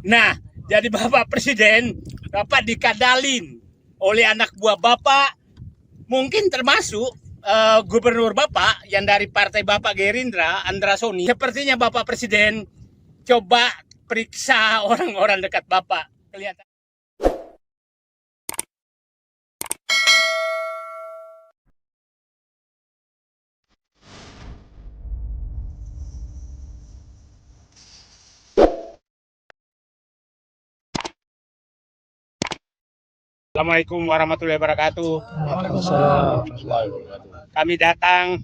Nah, jadi Bapak Presiden, Bapak dikadalin oleh anak buah Bapak, mungkin termasuk Gubernur Bapak yang dari partai Bapak Gerindra, Andra Soni. Sepertinya Bapak Presiden coba periksa orang-orang dekat Bapak. Kelihatan. Assalamualaikum warahmatullahi wabarakatuh. Kami datang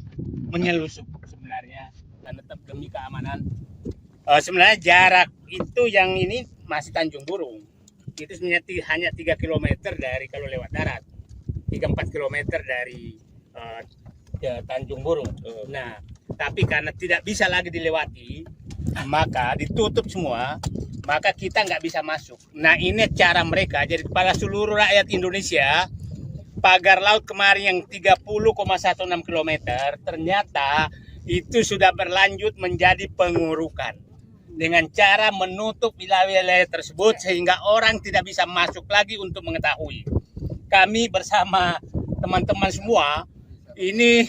menyelusup sebenarnya dan tetap demi keamanan. Sebenarnya jarak itu yang ini masih Tanjung Burung. Itu sebenarnya hanya 3 km dari kalau lewat darat. 3-4 km dari Tanjung Burung. Nah, tapi karena tidak bisa lagi dilewati, maka ditutup semua, maka kita nggak bisa masuk. Nah, ini cara mereka. Jadi kepada seluruh rakyat Indonesia, pagar laut kemarin yang 30,16 km ternyata itu sudah berlanjut menjadi pengurukan dengan cara menutup wilayah-wilayah tersebut sehingga orang tidak bisa masuk lagi untuk mengetahui. Kami bersama teman-teman semua ini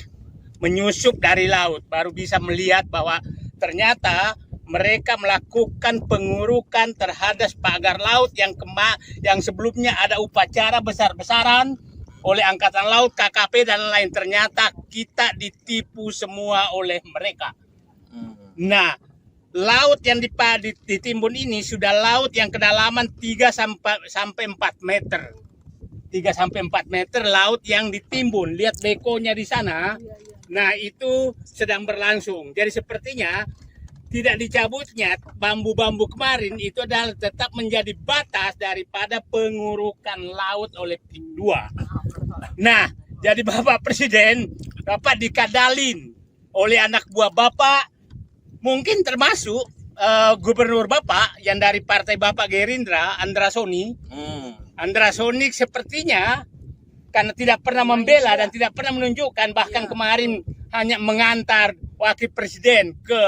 menyusup dari laut baru bisa melihat bahwa ternyata mereka melakukan pengurukan terhadap pagar laut yang sebelumnya ada upacara besar-besaran oleh Angkatan Laut, KKP dan lain. Ternyata kita ditipu semua oleh mereka. Nah, laut yang ditimbun ini sudah laut yang kedalaman 3 sampai 4 meter. 3 sampai 4 meter laut yang ditimbun. Lihat bekonya di sana. Nah, itu sedang berlangsung. Jadi sepertinya tidak dicabutnya bambu-bambu kemarin itu adalah tetap menjadi batas daripada pengurukan laut oleh PIK 2. Nah, jadi Bapak Presiden, Bapak dikadalin oleh anak buah Bapak, mungkin termasuk Gubernur Bapak yang dari partai Bapak Gerindra, Andra Soni. Andra Soni sepertinya karena tidak pernah membela dan tidak pernah menunjukkan, bahkan kemarin hanya mengantar Wakil Presiden ke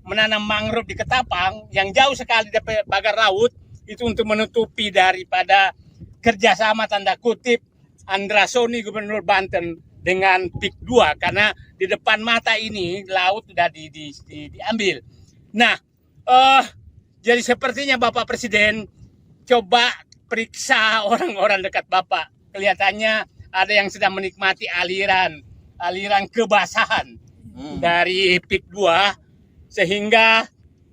menanam mangrove di Ketapang yang jauh sekali dari pagar laut itu untuk menutupi daripada kerjasama tanda kutip Andra Soni Gubernur Banten dengan PIK 2 karena di depan mata ini laut sudah diambil. Nah, jadi sepertinya Bapak Presiden coba periksa orang-orang dekat Bapak. Kelihatannya ada yang sedang menikmati aliran kebasahan dari PIK 2 sehingga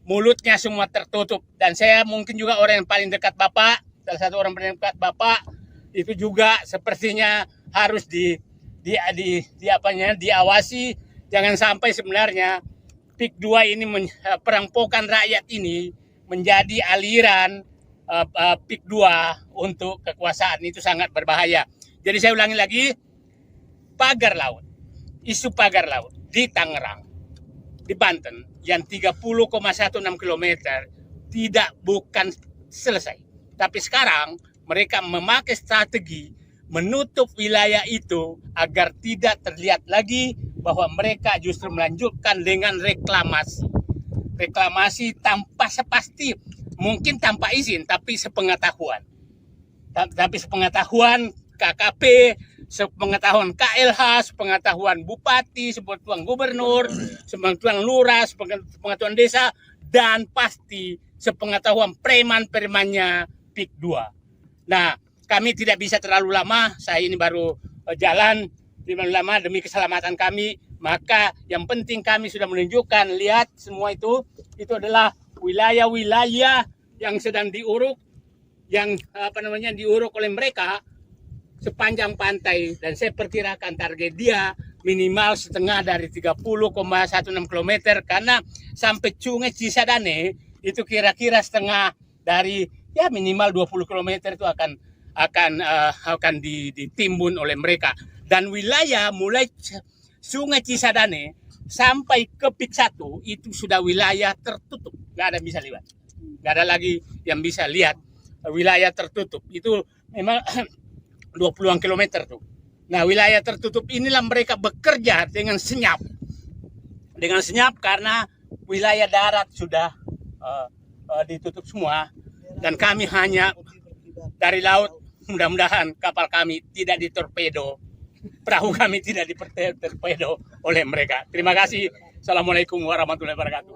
mulutnya semua tertutup. Dan saya mungkin juga orang yang paling dekat Bapak, salah satu orang paling dekat Bapak itu juga sepertinya harus diawasi. Jangan sampai sebenarnya PIK 2 ini perampokan rakyat ini menjadi aliran PIK 2 untuk kekuasaan. Itu sangat berbahaya. Jadi saya ulangi lagi, pagar laut, isu pagar laut di Tangerang, di Banten yang 30,16 km bukan selesai. Tapi sekarang mereka memakai strategi menutup wilayah itu agar tidak terlihat lagi bahwa mereka justru melanjutkan dengan reklamasi. Reklamasi tanpa sepasti, mungkin tanpa izin, tapi sepengetahuan. Tapi sepengetahuan KKP, sepengetahuan KLH, sepengetahuan Bupati, sepengetahuan Gubernur, sepengetahuan Lurah, sepengetahuan Desa, dan pasti sepengetahuan preman-premannya PIK 2. Nah, kami tidak bisa terlalu lama, saya ini baru jalan lama demi keselamatan kami, maka yang penting kami sudah menunjukkan, lihat semua itu adalah wilayah-wilayah yang sedang diuruk, yang diuruk oleh mereka sepanjang pantai, dan saya perkirakan target dia minimal setengah dari 30,16 km karena sampai Sungai Cisadane itu kira-kira setengah dari ya minimal 20 km itu akan ditimbun oleh mereka. Dan wilayah mulai Sungai Cisadane sampai ke PIK 1 itu sudah wilayah tertutup, nggak ada yang bisa lihat, nggak ada lagi yang bisa lihat, wilayah tertutup itu memang 20-an kilometer tuh. Nah, wilayah tertutup inilah mereka bekerja dengan senyap. Dengan senyap karena wilayah darat sudah ditutup semua. dan kami hanya dari laut. Mudah-mudahan kapal kami tidak ditorpedo, perahu kami tidak ditorpedo oleh mereka. Terima kasih. Assalamualaikum warahmatullahi wabarakatuh.